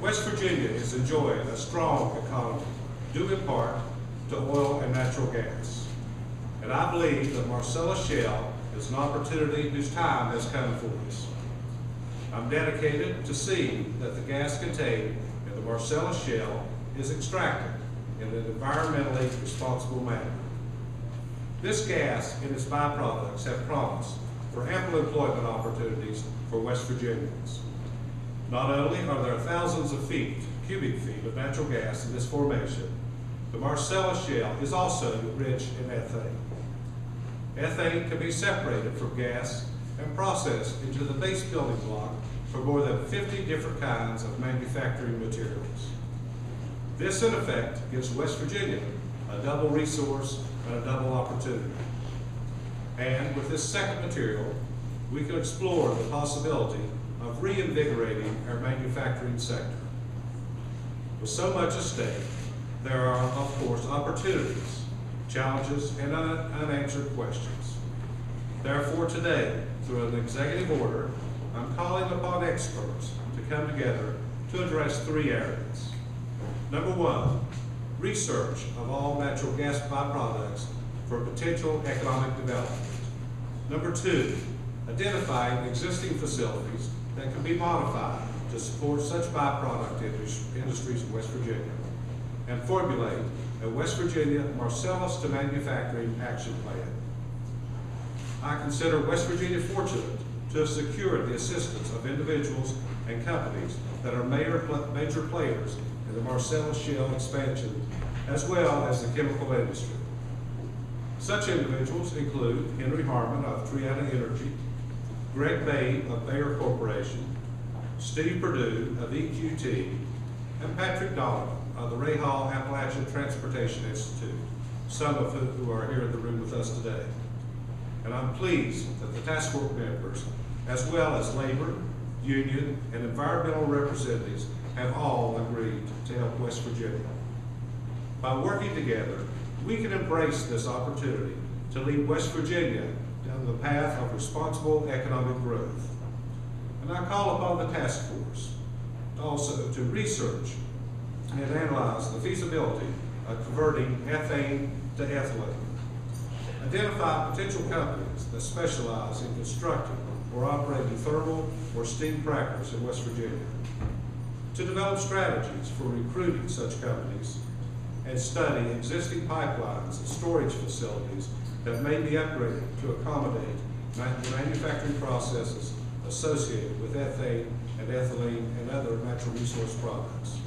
West Virginia is enjoying a strong economy, due in part to oil and natural gas. And I believe that Marcellus Shale is an opportunity whose time has come for us. I'm dedicated to seeing that the gas contained in the Marcellus Shale is extracted in an environmentally responsible manner. This gas and its byproducts have promised for ample employment opportunities for West Virginians. Not only are there thousands of cubic feet of natural gas in this formation, the Marcellus Shale is also rich in ethane. Ethane can be separated from gas and processed into the base building block for more than 50 different kinds of manufacturing materials. This, in effect, gives West Virginia a double resource and a double opportunity. And with this second material, we can explore the possibility of reinvigorating our manufacturing sector. With so much at stake, there are, of course, opportunities, challenges, and unanswered questions. Therefore, today, through an executive order, I'm calling upon experts to come together to address three areas. Number one, research of all natural gas byproducts for potential economic development. Number two, identifying existing facilities that can be modified to support such byproduct industries in West Virginia, and formulate a West Virginia Marcellus to manufacturing action plan. I consider West Virginia fortunate to have secured the assistance of individuals and companies that are major players in the Marcellus Shale expansion, as well as the chemical industry. Such individuals include Henry Harmon of Triana Energy, Greg Bay of Bayer Corporation, Steve Perdue of EQT, and Patrick Donovan of the Ray Hall Appalachian Transportation Institute, some of whom are here in the room with us today. And I'm pleased that the task force members, as well as labor, union, and environmental representatives, have all agreed to help West Virginia. By working together, we can embrace this opportunity to lead West Virginia down the path of responsible economic growth. And I call upon the task force also to research and analyze the feasibility of converting ethane to ethylene. Identify potential companies that specialize in constructing or operating thermal or steam crackers in West Virginia. To develop strategies for recruiting such companies and study existing pipelines and storage facilities that may be upgraded to accommodate the manufacturing processes associated with ethane and ethylene and other natural resource products.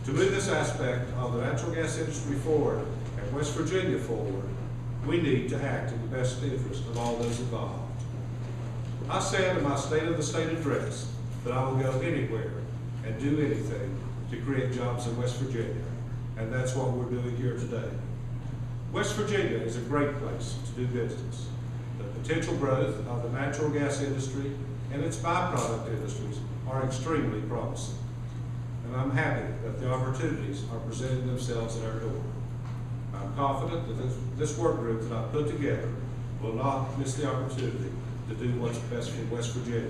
To move this aspect of the natural gas industry forward and West Virginia forward, we need to act in the best interest of all those involved. I said in my State of the State address that I will go anywhere and do anything to create jobs in West Virginia, and that's what we're doing here today. West Virginia is a great place to do business. The potential growth of the natural gas industry and its byproduct industries are extremely promising. And I'm happy that the opportunities are presenting themselves at our door. I'm confident that this work group that I've put together will not miss the opportunity to do what's best for West Virginia